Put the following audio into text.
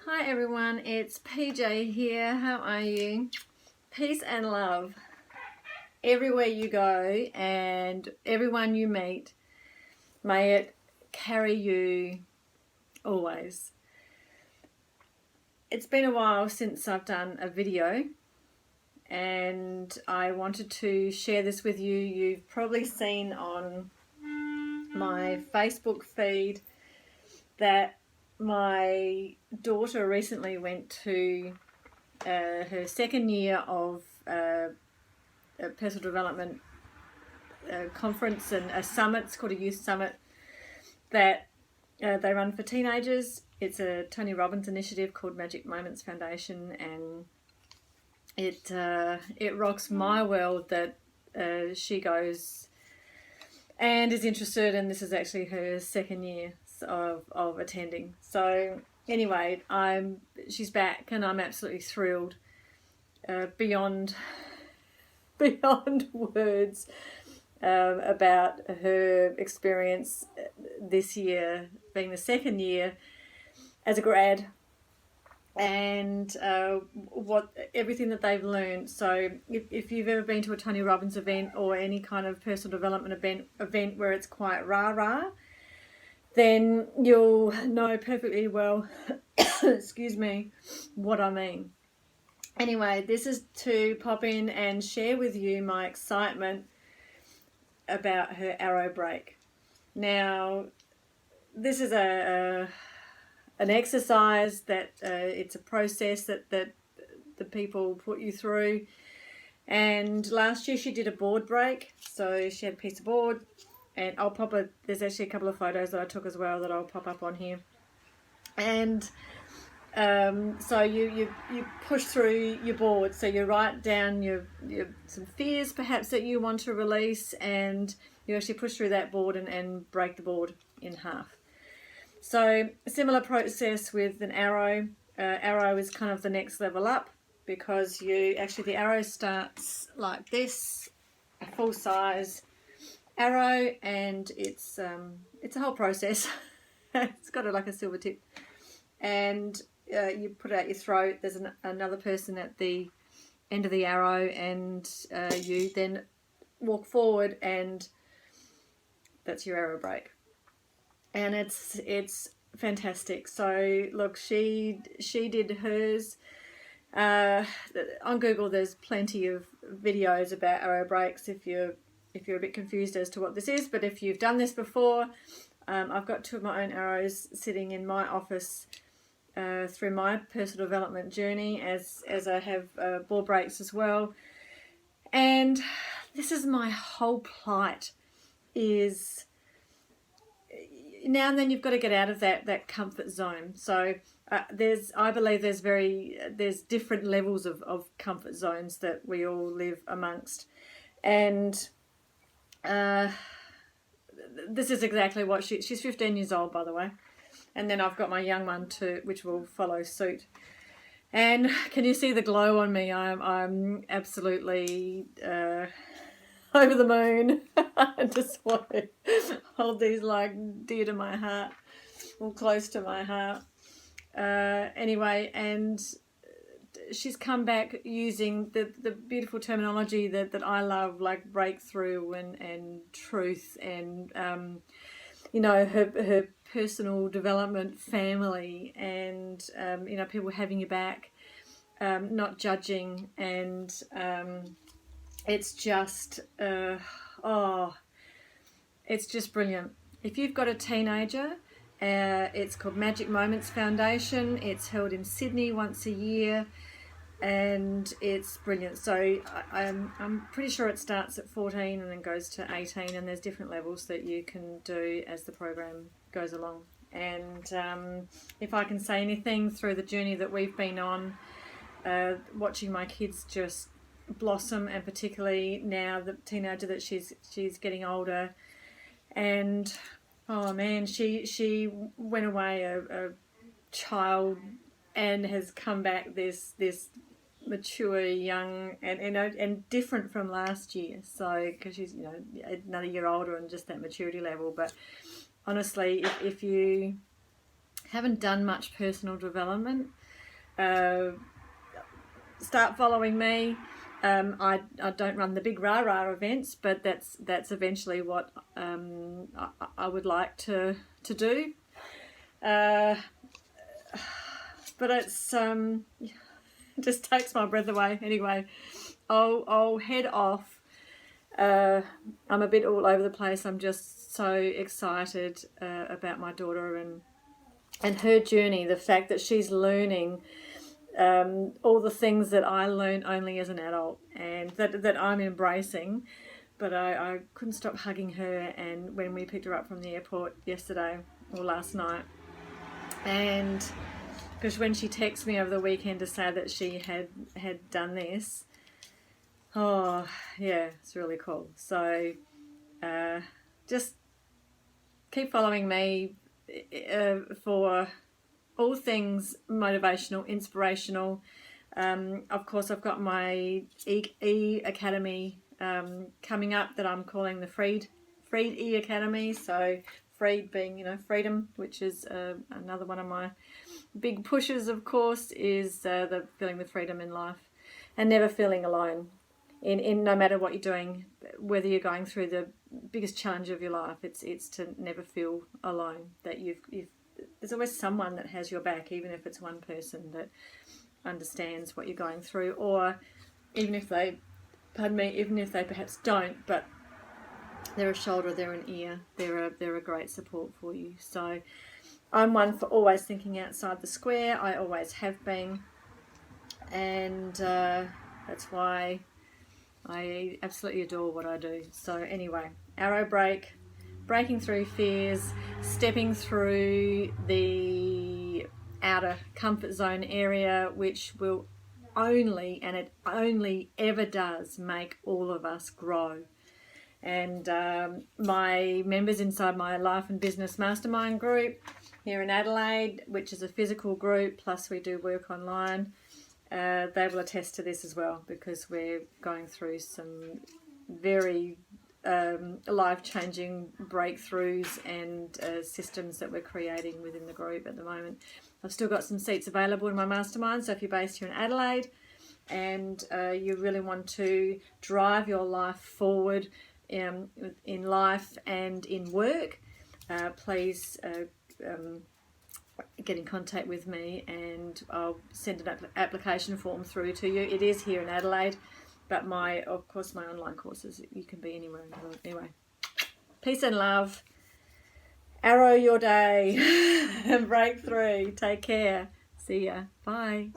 Hi everyone, it's PJ here. How are you? Peace and love everywhere you go and everyone you meet. May it carry you always. It's been a while since I've done a video and I wanted to share this with you. You've probably seen on my Facebook feed that my daughter recently went to her second year of a personal development conference and a summit. It's called a youth summit that they run for teenagers. It's a Tony Robbins initiative called Magic Moments Foundation, and it rocks my world that she goes and is interested, and this is actually her second year of attending. So anyway, she's back and I'm absolutely thrilled, beyond words, about her experience this year, being the second year as a grad, and everything that they've learned. So if you've ever been to a Tony Robbins event or any kind of personal development event where it's quite rah-rah, then you'll know perfectly well excuse me, what I mean. Anyway, this is to pop in and share with you my excitement about her arrow break. Now, this is an exercise that it's a process that the people put you through. And last year she did a board break, so she had a piece of board, and there's actually a couple of photos that I took as well that I'll pop up on here. And so you push through your board, so you write down your some fears perhaps that you want to release, and you actually push through that board and break the board in half. So a similar process with an arrow. Arrow is kind of the next level up, because the arrow starts like this, a full size arrow, and it's a whole process. It's got like a silver tip, and you put it out your throat. There's another person at the end of the arrow, and you then walk forward, and that's your arrow break. And it's fantastic. So look, she did hers. On Google there's plenty of videos about arrow breaks if you're a bit confused as to what this is. But if you've done this before, I've got two of my own arrows sitting in my office through my personal development journey, as I have board breaks as well. And this is my whole plight, is now and then you've got to get out of that comfort zone. So I believe there's different levels of comfort zones that we all live amongst, and this is exactly what she's 15 years old, by the way, and then I've got my young one too, which will follow suit. And can you see the glow on me? I'm absolutely over the moon. I just want to hold these like dear to my heart, or close to my heart. Anyway, and she's come back using the beautiful terminology that I love, like breakthrough and truth, and her personal development, family, and people having your back, not judging, and it's just it's just brilliant. If you've got a teenager, it's called Magic Moments Foundation. It's held in Sydney once a year, and it's brilliant. So I'm pretty sure it starts at 14 and then goes to 18, and there's different levels that you can do as the program goes along. And if I can say anything through the journey that we've been on, watching my kids just blossom, and particularly now the teenager that she's getting older, and oh man, she went away a child and has come back this mature, young, and different from last year. So because she's another year older and just that maturity level. But honestly, if you haven't done much personal development, start following me. I don't run the big rah-rah events, but that's eventually what I would like to do. But it's it just takes my breath away. Anyway, I'll head off. I'm a bit all over the place. I'm just so excited about my daughter and her journey. The fact that she's learning all the things that I learned only as an adult, and that I'm embracing. But I couldn't stop hugging her, and when we picked her up from the airport yesterday or last night, and because when she texted me over the weekend to say that she had done this, oh yeah, it's really cool. So just keep following me for all things motivational, inspirational. Of course, I've got my E-Academy coming up that I'm calling the Freed E-Academy. So Freed being, freedom, which is another one of my big pushes, of course, is the feeling the freedom in life and never feeling alone. In no matter what you're doing, whether you're going through the biggest challenge of your life, it's to never feel alone. That there's always someone that has your back, even if it's one person that understands what you're going through, or even if they perhaps don't, but they're a shoulder, they're an ear, they're a great support for you. So I'm one for always thinking outside the square. I always have been, and that's why I absolutely adore what I do. So anyway, Arrow Break, breaking through fears, stepping through the outer comfort zone area, which will only, and it only ever does, make all of us grow. And my members inside my Life and Business Mastermind group here in Adelaide, which is a physical group, plus we do work online, they will attest to this as well, because we're going through some very life-changing breakthroughs and systems that we're creating within the group at the moment. I've still got some seats available in my mastermind, so if you're based here in Adelaide and you really want to drive your life forward in life and in work, please get in contact with me and I'll send an application form through to you. It is here in Adelaide, but of course my online courses, you can be anywhere in the world. Anyway, peace and love. Arrow your day and break through. Take care. See ya. Bye.